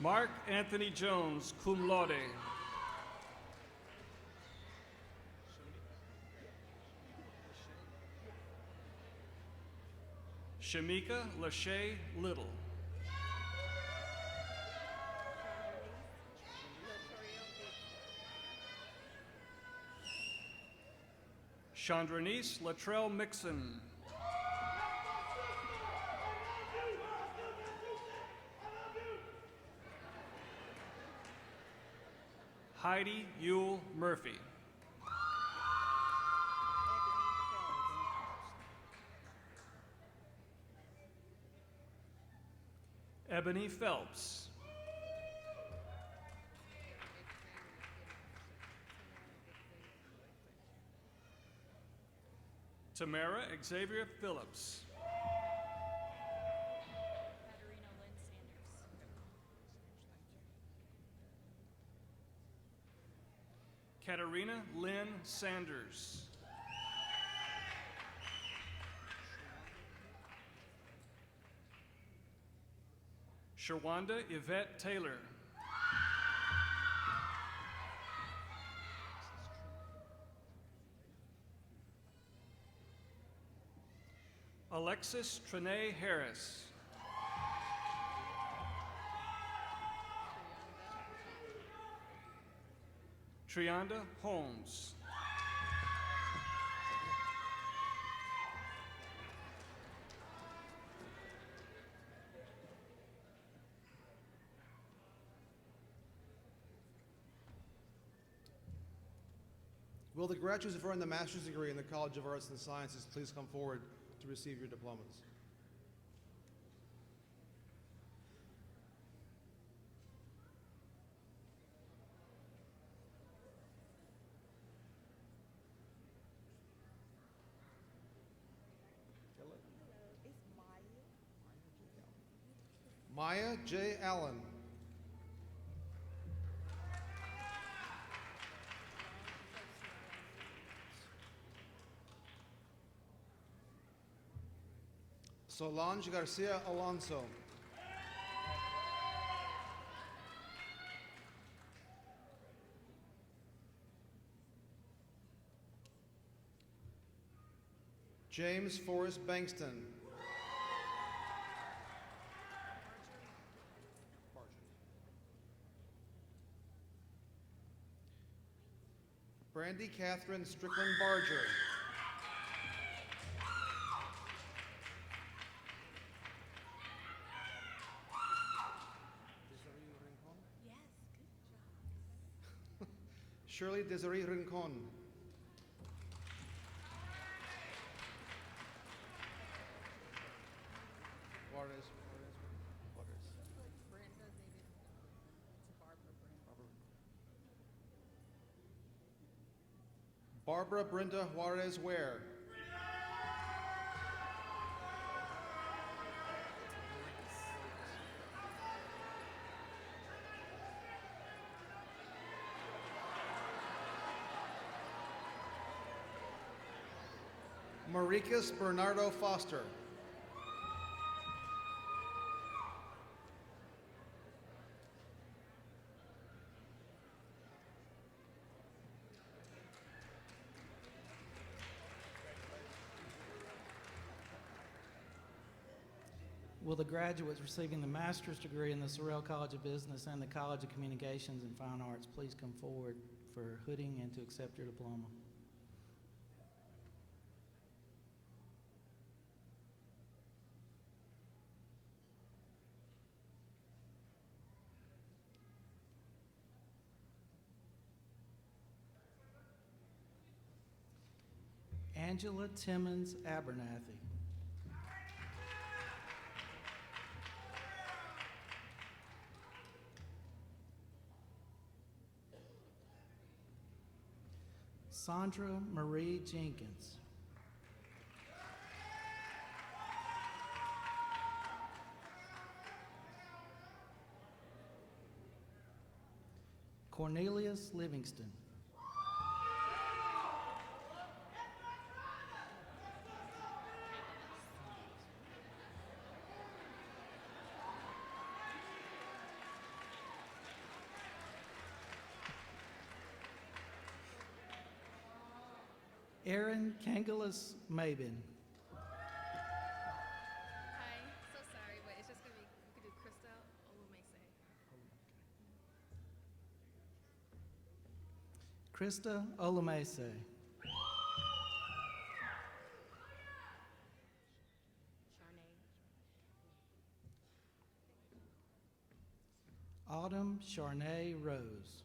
Mark Anthony Jones, cum laude. Shamika Lachey Little. Chandranice Latrell Mixon. Heidi Yule Murphy. Ebony Phelps. Tamara Xavier Phillips. Katarina Lynn Sanders. Shawanda Yvette Taylor. Alexis Trene Harris. Trianda Holmes. Will the graduates who have earned the master's degree in the College of Arts and Sciences please come forward to receive your diplomas? Maya J. Allen. Solange Garcia Alonso. James Forrest Bankston. Brandy Catherine Strickland Barger. Shirley Desiree Rincon. Barbara Brenda Juarez Ware. Maricus Bernardo Foster. Will the graduates receiving the master's degree in the Sorrell College of Business and the College of Communications and Fine Arts please come forward for hooding and to accept your diploma? Angela Timmons Abernathy. Sandra Marie Jenkins. Cornelius Livingston. Aaron Kangalis Mabin. Hi, so sorry, but it's just gonna be, we could do Krista Olumese. Krista Olumese. Autumn Charnay Rose.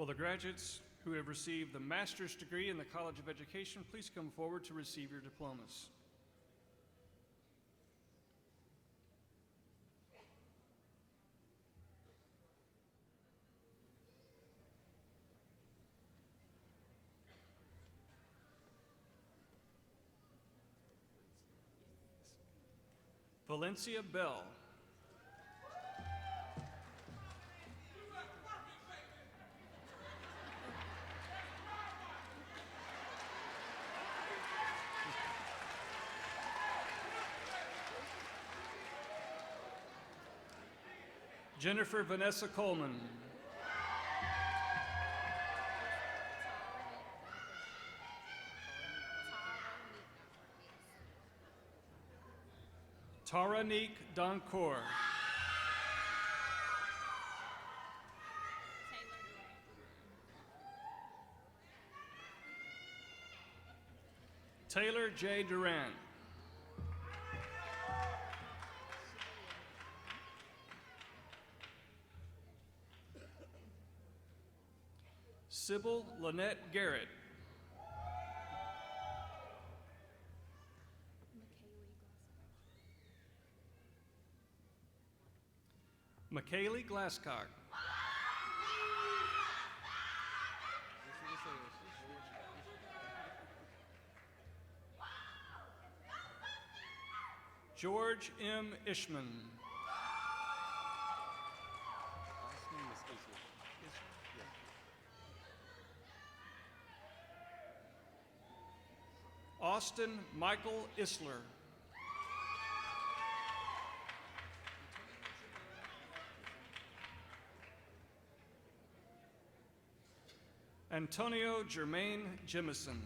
Will the graduates who have received the master's degree in the College of Education please come forward to receive your diplomas? Valencia Bell. Jennifer Vanessa Coleman. Taranique Doncourt. Taylor J. Duran. Sybil Lynette Garrett. McKaylee Glasscock. George M. Ishman. Austin Michael Isler. Antonio Germain Jemison.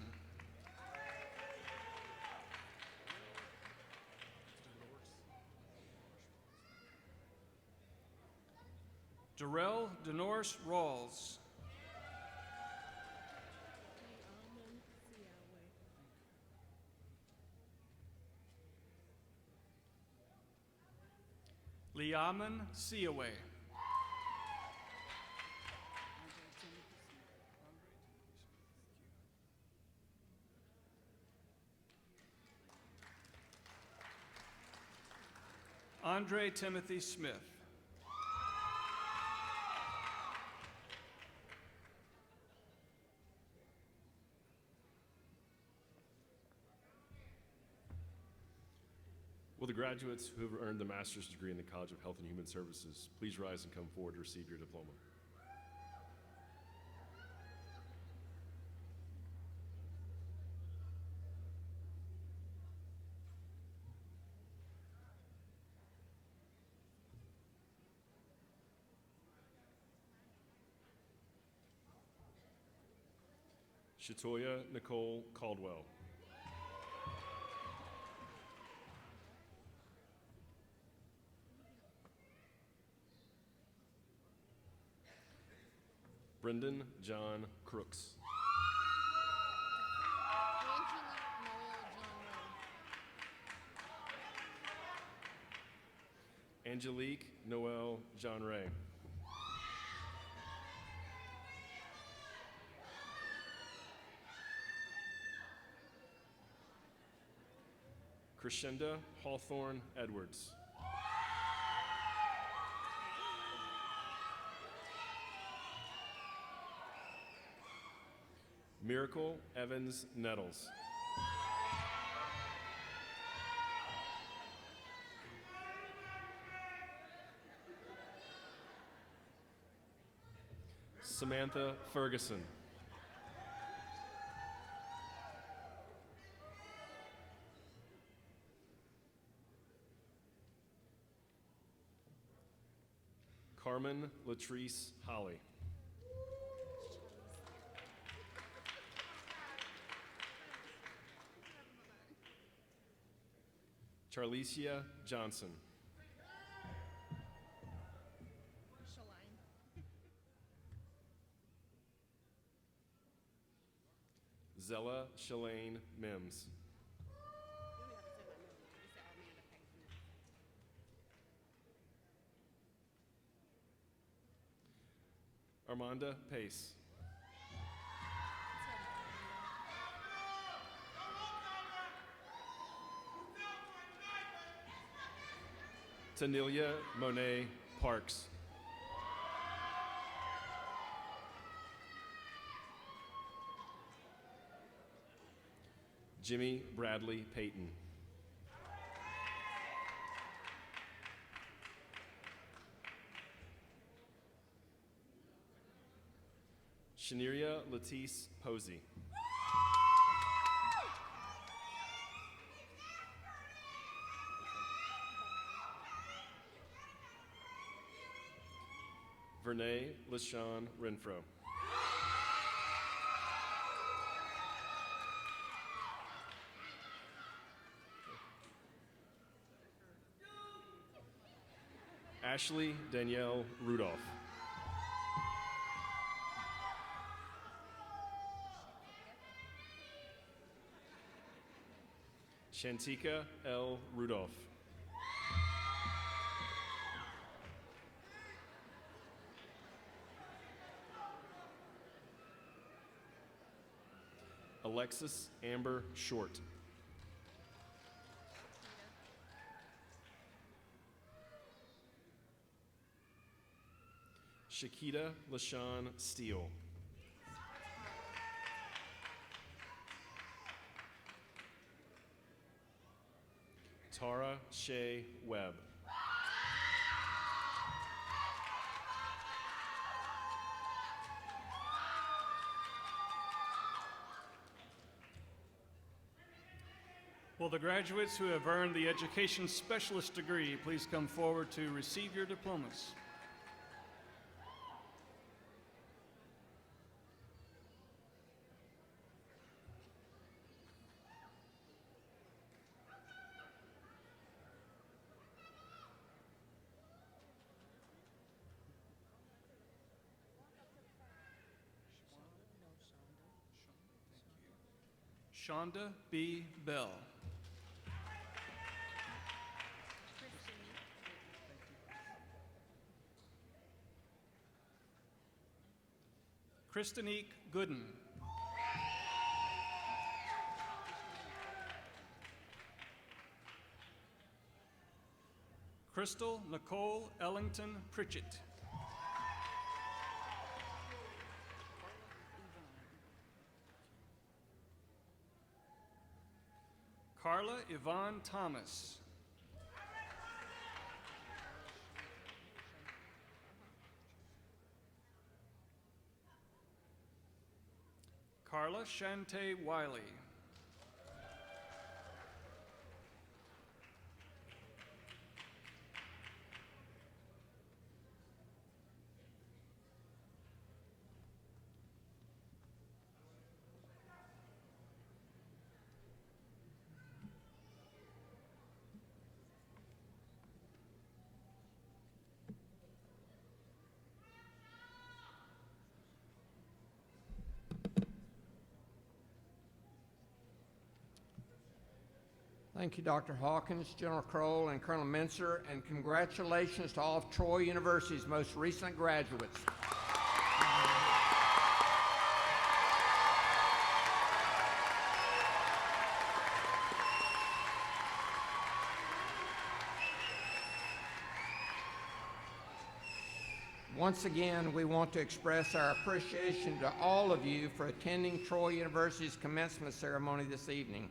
Darrell Denorse Rawls. Liaman Siaway. Andre Timothy Smith. Will the graduates who have earned the master's degree in the College of Health and Human Services please rise and come forward to receive your diploma? Shatoya Nicole Caldwell. Brendan John Crooks. Angelique Noel John Ray. Crescenda Hawthorne Edwards. Miracle Evans Nettles. Samantha Ferguson. Carmen Latrice Holly. Charlicia Johnson. Zella Shalane Mims. Armanda Pace. Tanilia Monet Parks. Jimmy Bradley Payton. Shaneria Latisse Posey. Vernay LaShawn Renfro. Ashley Danielle Rudolph. Shantika L. Rudolph. Alexis Amber Short. Shakita LaShawn Steele. Tara Shea Webb. Will the graduates who have earned the Education Specialist degree please come forward to receive your diplomas? Shonda B. Bell. Kristanique Gooden. Crystal Nicole Ellington Pritchett. Carla Yvonne Thomas. Carla Shante Wiley. Thank you, Dr. Hawkins, General Kroll, and Colonel Menser, and congratulations to all of Troy University's most recent graduates. Once again, we want to express our appreciation to all of you for attending Troy University's commencement ceremony this evening.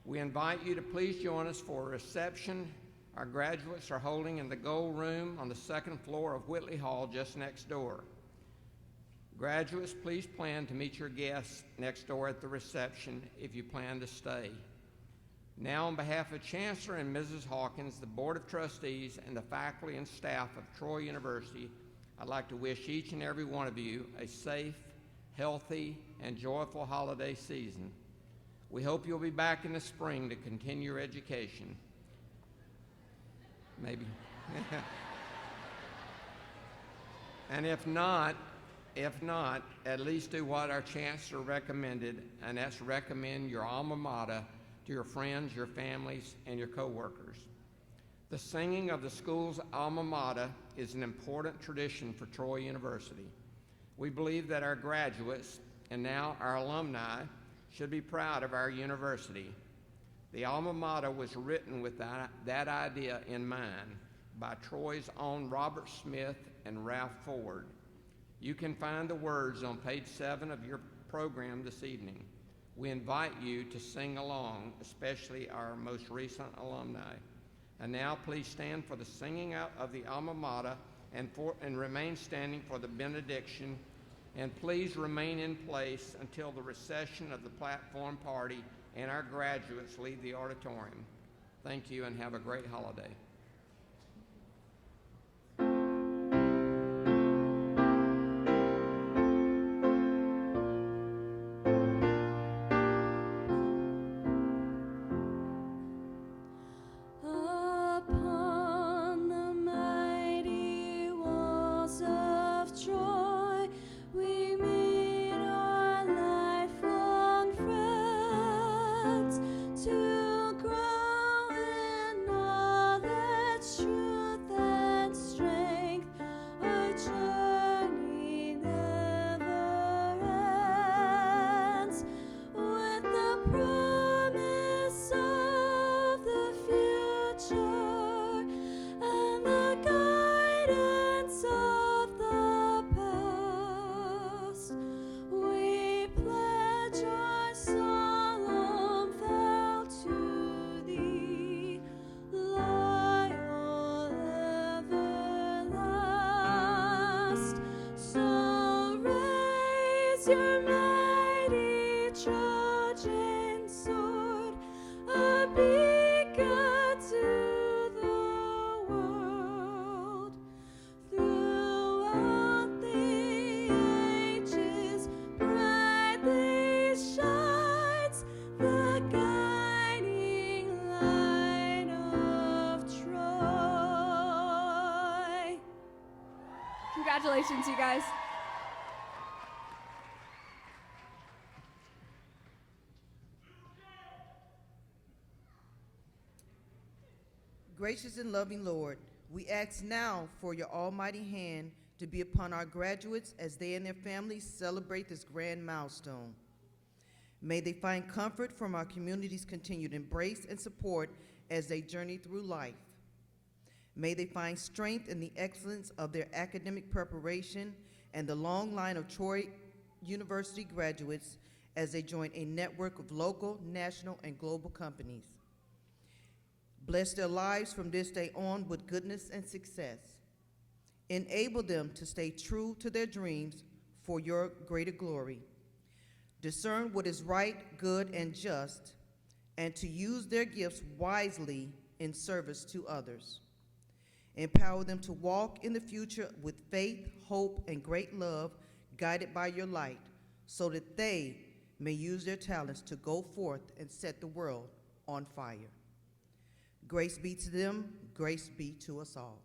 We invite you to please join us for a reception our graduates are holding in the Gold Room on the second floor of Whitley Hall just next door. Graduates, please plan to meet your guests next door at the reception if you plan to stay. Now, on behalf of Chancellor and Mrs. Hawkins, the Board of Trustees, and the faculty and staff of Troy University, I'd like to wish each and every one of you a safe, healthy, and joyful holiday season. We hope you'll be back in the spring to continue your education. Maybe. And if not, at least do what our chancellor recommended, and that's recommend your alma mater to your friends, your families, and your coworkers. The singing of the school's alma mater is an important tradition for Troy University. We believe that our graduates, and now our alumni, should be proud of our university. The alma mater was written with that idea in mind by Troy's own Robert Smith and Ralph Ford. You can find the words on page 7 of your program this evening. We invite you to sing along, especially our most recent alumni. And now please stand for the singing out of the alma mater and remain standing for the benediction. And please remain in place until the recession of the platform party and our graduates leave the auditorium. Thank you and have a great holiday. Upon the mighty walls of Troy, we meet our lifelong friends to grow in knowledge, truth, and strength. Our journey never ends with the promise of the future and the guidance of the past. We pledge our solemn vow to thee, loyal ever last. So raise your mighty Trojan sword, a beacon to the world. Throughout the ages, brightly shines the guiding light of Troy. Congratulations, you guys. Gracious and loving Lord, we ask now for your almighty hand to be upon our graduates as they and their families celebrate this grand milestone. May they find comfort from our community's continued embrace and support as they journey through life. May they find strength in the excellence of their academic preparation and the long line of Troy University graduates as they join a network of local, national, and global companies. Bless their lives from this day on with goodness and success. Enable them to stay true to their dreams for your greater glory. Discern what is right, good, and just, and to use their gifts wisely in service to others. Empower them to walk in the future with faith, hope, and great love, guided by your light, so that they may use their talents to go forth and set the world on fire. Grace be to them, grace be to us all.